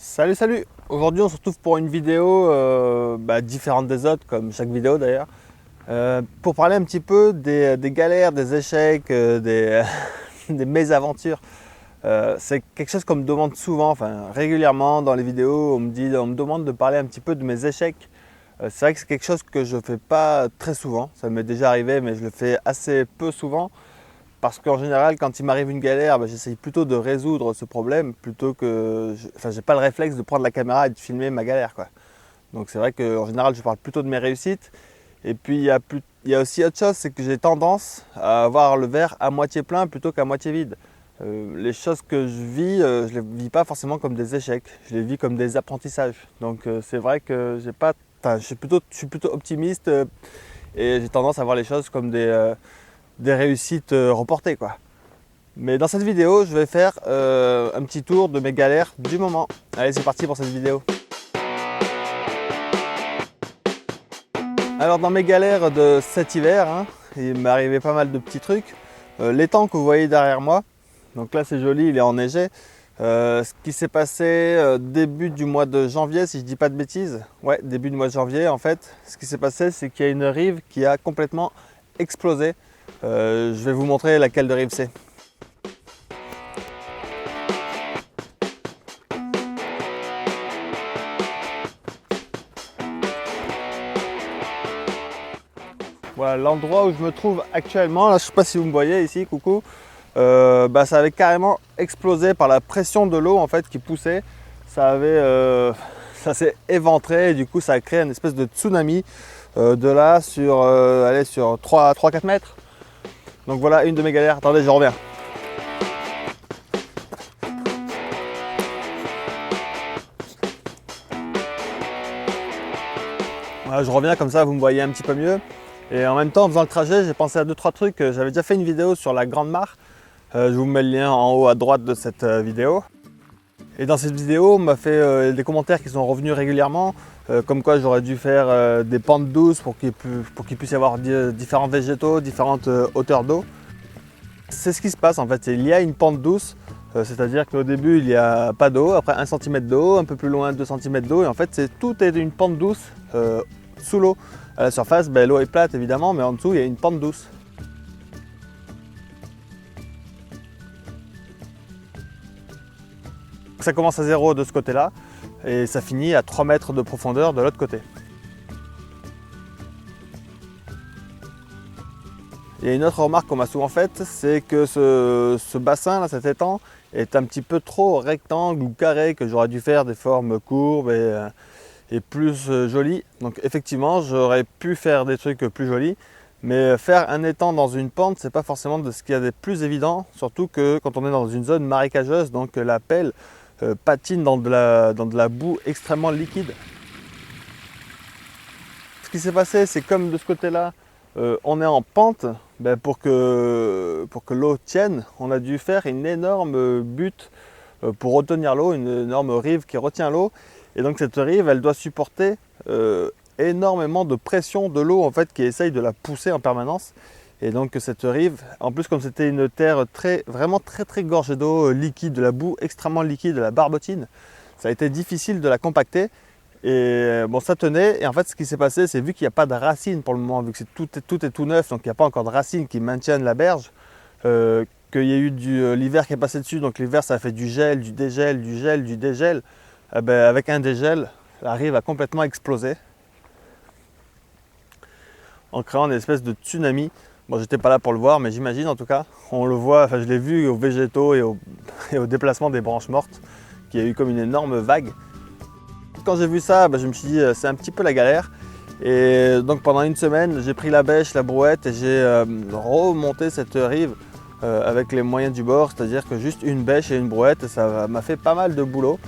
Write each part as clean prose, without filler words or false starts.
Salut, salut! Aujourd'hui on se retrouve pour une vidéo différente des autres, comme chaque vidéo d'ailleurs, pour parler un petit peu des galères, des échecs, des mésaventures. C'est quelque chose qu'on me demande souvent, enfin régulièrement dans les vidéos, on me demande de parler un petit peu de mes échecs. C'est vrai que c'est quelque chose que je ne fais pas très souvent, ça m'est déjà arrivé mais je le fais assez peu souvent. Parce qu'en général, quand il m'arrive une galère, j'essaye plutôt de résoudre ce problème plutôt que. J'ai pas le réflexe de prendre la caméra et de filmer ma galère, quoi. Donc c'est vrai qu'en général, je parle plutôt de mes réussites. Et puis il y a aussi autre chose, c'est que j'ai tendance à avoir le verre à moitié plein plutôt qu'à moitié vide. Les choses que je vis, je les vis pas forcément comme des échecs, je les vis comme des apprentissages. Donc c'est vrai que j'ai pas. Enfin, je suis plutôt optimiste et j'ai tendance à voir les choses comme des réussites reportées, quoi. Mais dans cette vidéo, je vais faire un petit tour de mes galères du moment. Allez, c'est parti pour cette vidéo. Alors dans mes galères de cet hiver, il m'est arrivé pas mal de petits trucs. L'étang que vous voyez derrière moi, donc là c'est joli, il est enneigé. Ce qui s'est passé début du mois de janvier, si je dis pas de bêtises. Ouais, début du mois de janvier en fait. Ce qui s'est passé, c'est qu'il y a une rive qui a complètement explosé. Je vais vous montrer laquelle de rive c'est. Voilà l'endroit où je me trouve actuellement. Là, je ne sais pas si vous me voyez ici, coucou. Ça avait carrément explosé par la pression de l'eau en fait qui poussait. Ça s'est éventré et du coup ça a créé une espèce de tsunami de là sur, sur 3-4 mètres. Donc voilà une de mes galères. Attendez, je reviens. Voilà, je reviens comme ça, vous me voyez un petit peu mieux. Et en même temps, en faisant le trajet, j'ai pensé à 2-3 trucs. J'avais déjà fait une vidéo sur la Grande Mare. Je vous mets le lien en haut à droite de cette vidéo. Et dans cette vidéo, on m'a fait des commentaires qui sont revenus régulièrement, comme quoi j'aurais dû faire des pentes douces pour qu'il puisse y avoir différents végétaux, différentes hauteurs d'eau. C'est ce qui se passe en fait, il y a une pente douce, c'est-à-dire qu'au début il n'y a pas d'eau, après 1 cm d'eau, un peu plus loin 2 cm d'eau, et en fait tout est une pente douce sous l'eau. À la surface, l'eau est plate évidemment, mais en dessous il y a une pente douce. Ça commence à 0 de ce côté-là et ça finit à 3 mètres de profondeur de l'autre côté. Il y a une autre remarque qu'on m'a souvent faite, c'est que ce bassin, là, cet étang, est un petit peu trop rectangle ou carré, que j'aurais dû faire des formes courbes et plus jolies. Donc effectivement, j'aurais pu faire des trucs plus jolis, mais faire un étang dans une pente, c'est pas forcément de ce qu'il y a de plus évident, surtout que quand on est dans une zone marécageuse, donc la pelle patine dans de la boue extrêmement liquide. Ce qui s'est passé, c'est comme de ce côté-là, on est en pente, pour que l'eau tienne, on a dû faire une énorme butte pour retenir l'eau, une énorme rive qui retient l'eau. Et donc cette rive, elle doit supporter énormément de pression de l'eau en fait, qui essaye de la pousser en permanence. Et donc cette rive, en plus comme c'était une terre vraiment très gorgée d'eau liquide, de la boue extrêmement liquide, de la barbotine, ça a été difficile de la compacter. Et bon, ça tenait. Et en fait, ce qui s'est passé, c'est vu qu'il n'y a pas de racines pour le moment, vu que tout est tout neuf, donc il n'y a pas encore de racines qui maintiennent la berge, qu'il y a eu l'hiver qui est passé dessus, donc l'hiver ça a fait du gel, du dégel, du gel, du dégel. Avec un dégel, la rive a complètement explosé en créant une espèce de tsunami. Bon, j'étais pas là pour le voir, mais j'imagine en tout cas. On le voit, enfin je l'ai vu aux végétaux et au déplacement des branches mortes, qu'il y a eu comme une énorme vague. Quand j'ai vu ça, je me suis dit c'est un petit peu la galère. Et donc pendant une semaine, j'ai pris la bêche, la brouette et j'ai remonté cette rive avec les moyens du bord, c'est-à-dire que juste une bêche et une brouette, ça m'a fait pas mal de boulot.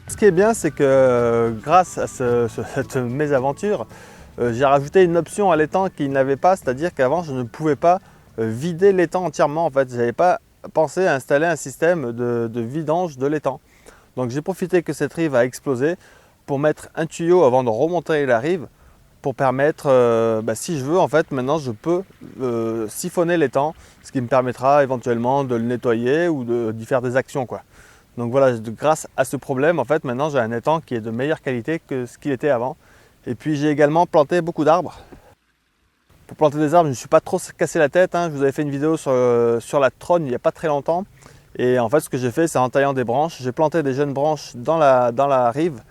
Ce qui est bien, c'est que grâce à cette mésaventure, j'ai rajouté une option à l'étang qu'il n'avait pas, c'est-à-dire qu'avant je ne pouvais pas vider l'étang entièrement. En fait, je n'avais pas pensé à installer un système de vidange de l'étang. Donc j'ai profité que cette rive a explosé pour mettre un tuyau avant de remonter la rive pour permettre, si je veux en fait, maintenant je peux siphonner l'étang, ce qui me permettra éventuellement de le nettoyer ou d'y faire des actions, quoi. Donc voilà, grâce à ce problème, en fait, maintenant j'ai un étang qui est de meilleure qualité que ce qu'il était avant. Et puis j'ai également planté beaucoup d'arbres. Pour planter des arbres, je ne me suis pas trop cassé la tête, hein. Je vous avais fait une vidéo sur la trogne il n'y a pas très longtemps. Et en fait, ce que j'ai fait, c'est en taillant des branches, j'ai planté des jeunes branches dans la rive.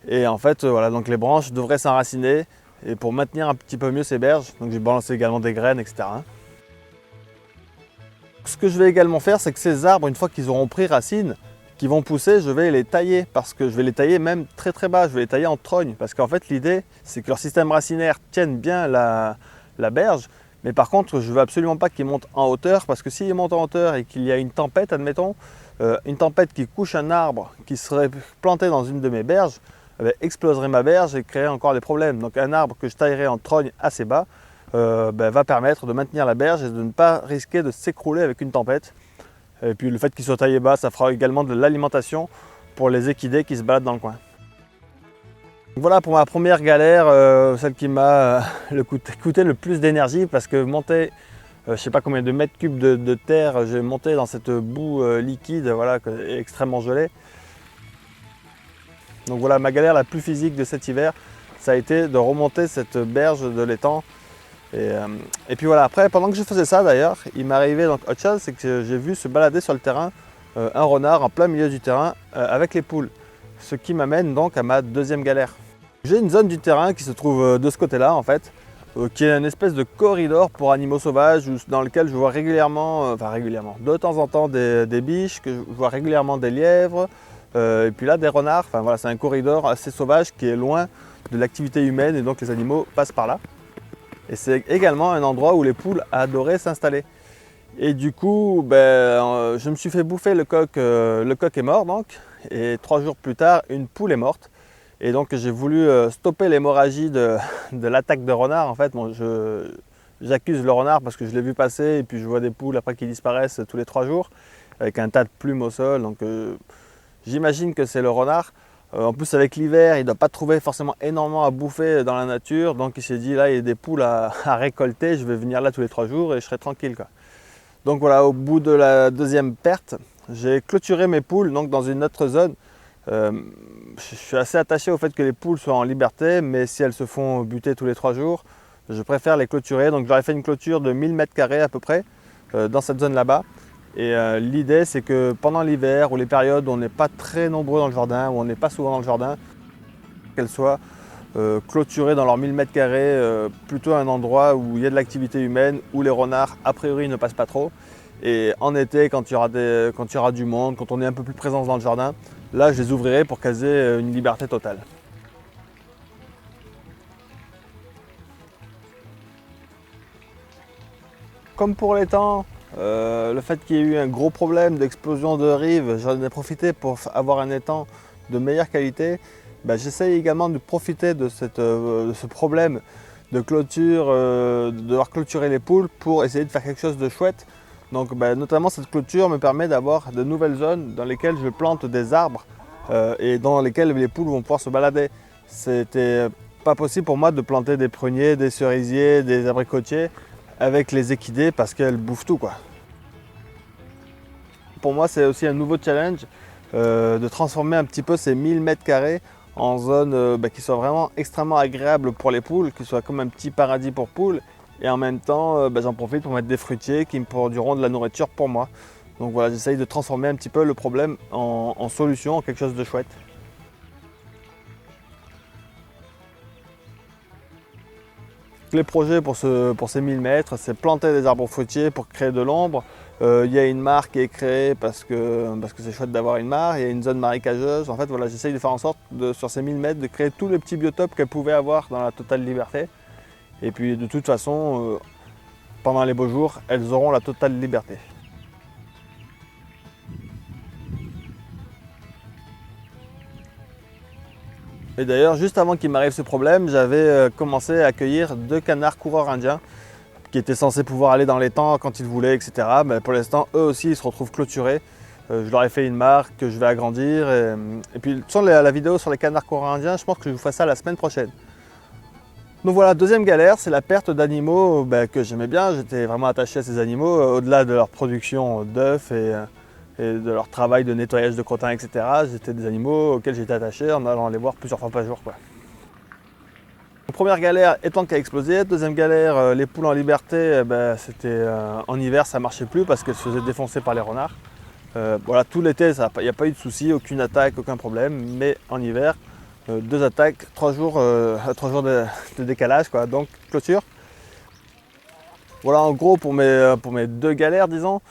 Et en fait, voilà, donc les branches devraient s'enraciner et pour maintenir un petit peu mieux ces berges. Donc j'ai balancé également des graines, etc. Ce que je vais également faire, c'est que ces arbres, une fois qu'ils auront pris racine, qui vont pousser, je vais les tailler parce que je vais les tailler même très très bas, je vais les tailler en trogne parce qu'en fait l'idée c'est que leur système racinaire tienne bien la berge, mais par contre je veux absolument pas qu'ils montent en hauteur parce que s'ils montent en hauteur et qu'il y a une tempête, admettons, une tempête qui couche un arbre qui serait planté dans une de mes berges, exploserait ma berge et créerait encore des problèmes. Donc un arbre que je taillerai en trogne assez bas va permettre de maintenir la berge et de ne pas risquer de s'écrouler avec une tempête. Et puis le fait qu'il soit taillé bas, ça fera également de l'alimentation pour les équidés qui se baladent dans le coin. Donc voilà pour ma première galère, celle qui m'a coûté le plus d'énergie parce que monter, je ne sais pas combien de mètres cubes de terre, j'ai monté dans cette boue liquide, voilà, extrêmement gelée. Donc voilà, ma galère la plus physique de cet hiver, ça a été de remonter cette berge de l'étang. Et puis voilà, après, pendant que je faisais ça d'ailleurs, il m'est arrivé donc autre chose, c'est que j'ai vu se balader sur le terrain un renard en plein milieu du terrain avec les poules. Ce qui m'amène donc à ma deuxième galère. J'ai une zone du terrain qui se trouve de ce côté-là en fait, qui est une espèce de corridor pour animaux sauvages dans lequel je vois régulièrement, de temps en temps des biches, que je vois régulièrement des lièvres, et puis là des renards. Enfin voilà, c'est un corridor assez sauvage qui est loin de l'activité humaine et donc les animaux passent par là. Et c'est également un endroit où les poules adoraient s'installer. Et du coup, je me suis fait bouffer le coq est mort donc. Et 3 jours plus tard, une poule est morte. Et donc j'ai voulu stopper l'hémorragie de l'attaque de renard. En fait, bon, j'accuse le renard parce que je l'ai vu passer et puis je vois des poules après qui disparaissent tous les 3 jours avec un tas de plumes au sol. Donc j'imagine que c'est le renard. En plus avec l'hiver, il ne doit pas trouver forcément énormément à bouffer dans la nature. Donc il s'est dit là il y a des poules à récolter, je vais venir là tous les 3 jours et je serai tranquille, quoi. Donc voilà, au bout de la deuxième perte, j'ai clôturé mes poules donc, dans une autre zone. Je suis assez attaché au fait que les poules soient en liberté, mais si elles se font buter tous les 3 jours, je préfère les clôturer. Donc j'aurais fait une clôture de 1000 m² à peu près dans cette zone là-bas. Et l'idée c'est que pendant l'hiver ou les périodes où on n'est pas très nombreux dans le jardin, où on n'est pas souvent dans le jardin, qu'elles soient clôturées dans leurs 1000 m², plutôt un endroit où il y a de l'activité humaine, où les renards a priori ne passent pas trop. Et en été, quand il y aura du monde, quand on est un peu plus présent dans le jardin, là je les ouvrirai pour qu'elles aient une liberté totale. Comme pour l'étang, le fait qu'il y ait eu un gros problème d'explosion de rive, j'en ai profité pour avoir un étang de meilleure qualité. J'essaye également de profiter de ce problème de clôture, de devoir clôturer les poules pour essayer de faire quelque chose de chouette. Donc notamment cette clôture me permet d'avoir de nouvelles zones dans lesquelles je plante des arbres et dans lesquelles les poules vont pouvoir se balader. C'était pas possible pour moi de planter des pruniers, des cerisiers, des abricotiers avec les équidés parce qu'elles bouffent tout, quoi. Pour moi c'est aussi un nouveau challenge de transformer un petit peu ces 1000 m² en zone qui soit vraiment extrêmement agréable pour les poules, qui soit comme un petit paradis pour poules. Et en même temps, j'en profite pour mettre des fruitiers qui me produiront de la nourriture pour moi. Donc voilà, j'essaye de transformer un petit peu le problème en solution, en quelque chose de chouette. Les projets pour ces 1000 mètres, c'est planter des arbres fruitiers pour créer de l'ombre. Il y a une mare qui est créée parce que c'est chouette d'avoir une mare. Il y a une zone marécageuse. En fait, voilà, j'essaye de faire en sorte, sur ces 1000 mètres, de créer tous les petits biotopes qu'elles pouvaient avoir dans la totale liberté. Et puis de toute façon, pendant les beaux jours, elles auront la totale liberté. Et d'ailleurs, juste avant qu'il m'arrive ce problème, j'avais commencé à accueillir 2 canards coureurs indiens qui étaient censés pouvoir aller dans l'étang quand ils voulaient, etc. Mais pour l'instant, eux aussi, ils se retrouvent clôturés. Je leur ai fait une mare que je vais agrandir. Et puis, sur la vidéo sur les canards coureurs indiens, je pense que je vous ferai ça la semaine prochaine. Donc voilà, deuxième galère, c'est la perte d'animaux que j'aimais bien. J'étais vraiment attaché à ces animaux, au-delà de leur production d'œufs et de leur travail de nettoyage de crottins, etc. C'était des animaux auxquels j'étais attaché en allant les voir plusieurs fois par jour, quoi. Première galère étant qui a explosé. Deuxième galère, les poules en liberté, c'était en hiver, ça marchait plus parce qu'elles se faisaient défoncer par les renards. Voilà, tout l'été, il n'y a pas eu de souci, aucune attaque, aucun problème. Mais en hiver, 2 attaques, 3 jours, 3 jours de décalage, quoi. Donc clôture. Voilà en gros pour mes 2 galères, disons.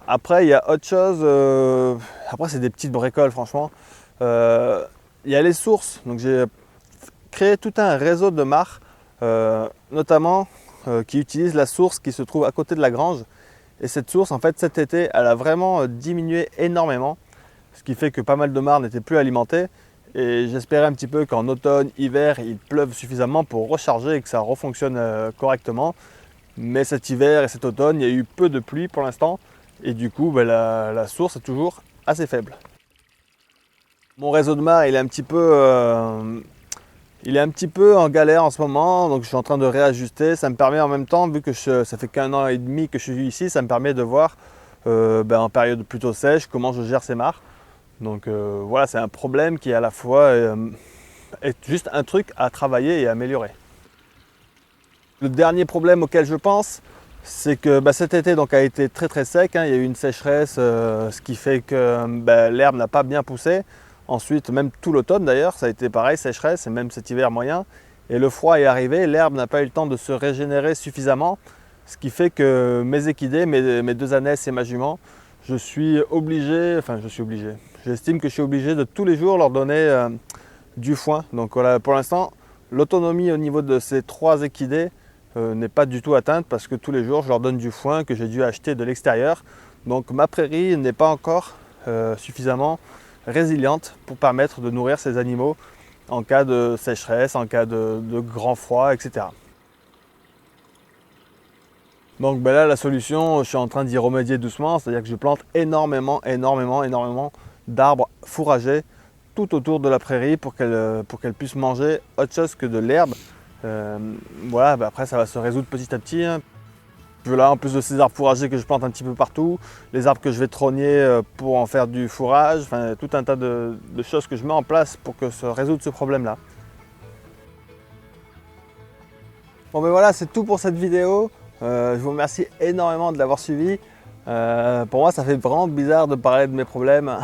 Après, il y a autre chose. Après, c'est des petites bricoles, franchement. Il y a les sources. Donc j'ai créé tout un réseau de mares, notamment qui utilisent la source qui se trouve à côté de la grange. Et cette source, en fait, cet été, elle a vraiment diminué énormément, ce qui fait que pas mal de mares n'étaient plus alimentées. Et j'espérais un petit peu qu'en automne, hiver, il pleuve suffisamment pour recharger et que ça refonctionne correctement. Mais cet hiver et cet automne, il y a eu peu de pluie pour l'instant. Et du coup, la source est toujours assez faible. Mon réseau de mares, il est un petit peu en galère en ce moment, donc je suis en train de réajuster. Ça me permet en même temps, vu que ça fait qu'1 an et demi que je suis ici, ça me permet de voir en période plutôt sèche comment je gère ces mares. Donc voilà, c'est un problème qui à la fois est juste un truc à travailler et à améliorer. Le dernier problème auquel je pense, c'est que cet été donc, a été très sec, hein. Il y a eu une sécheresse, ce qui fait que l'herbe n'a pas bien poussé. Ensuite, même tout l'automne d'ailleurs, ça a été pareil, sécheresse, et même cet hiver moyen. Et le froid est arrivé, l'herbe n'a pas eu le temps de se régénérer suffisamment, ce qui fait que mes équidés, mes 2 ânesses et ma jument, j'estime que je suis obligé de tous les jours leur donner du foin. Donc voilà, pour l'instant, l'autonomie au niveau de ces 3 équidés n'est pas du tout atteinte parce que tous les jours, je leur donne du foin que j'ai dû acheter de l'extérieur. Donc ma prairie n'est pas encore suffisamment résiliente pour permettre de nourrir ces animaux en cas de sécheresse, en cas de grand froid, etc. Donc là, la solution, je suis en train d'y remédier doucement, c'est-à-dire que je plante énormément d'arbres fourragers tout autour de la prairie pour qu'elle puisse manger autre chose que de l'herbe. Voilà, après ça va se résoudre petit à petit, hein. Là, en plus de ces arbres fourragers que je plante un petit peu partout, les arbres que je vais trogner pour en faire du fourrage, enfin tout un tas de choses que je mets en place pour que se résoudre ce problème-là. Bon voilà, c'est tout pour cette vidéo. Je vous remercie énormément de l'avoir suivi. Pour moi, ça fait vraiment bizarre de parler de mes problèmes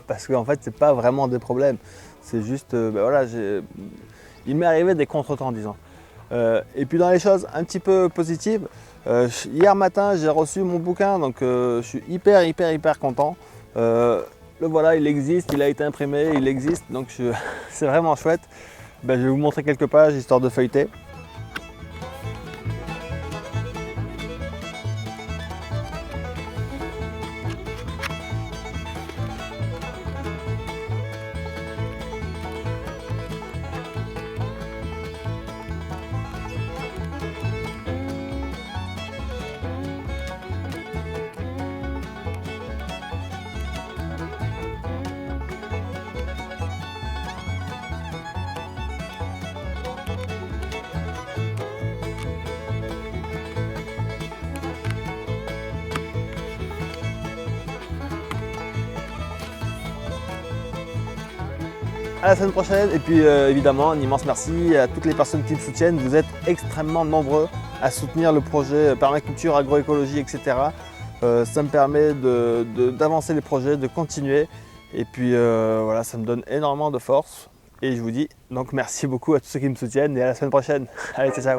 parce qu'en fait, c'est pas vraiment des problèmes. C'est juste, voilà, il m'est arrivé des contretemps, disons. Et puis dans les choses un petit peu positives, hier matin j'ai reçu mon bouquin, donc je suis hyper content. Le voilà, il existe, il a été imprimé, il existe, donc c'est vraiment chouette. Je vais vous montrer quelques pages histoire de feuilleter. À la semaine prochaine, et puis évidemment un immense merci à toutes les personnes qui me soutiennent. Vous êtes extrêmement nombreux à soutenir le projet permaculture, agroécologie, etc. Ça me permet d'avancer les projets, de continuer, et puis voilà, ça me donne énormément de force. Et je vous dis donc merci beaucoup à tous ceux qui me soutiennent et à la semaine prochaine. Allez, ciao.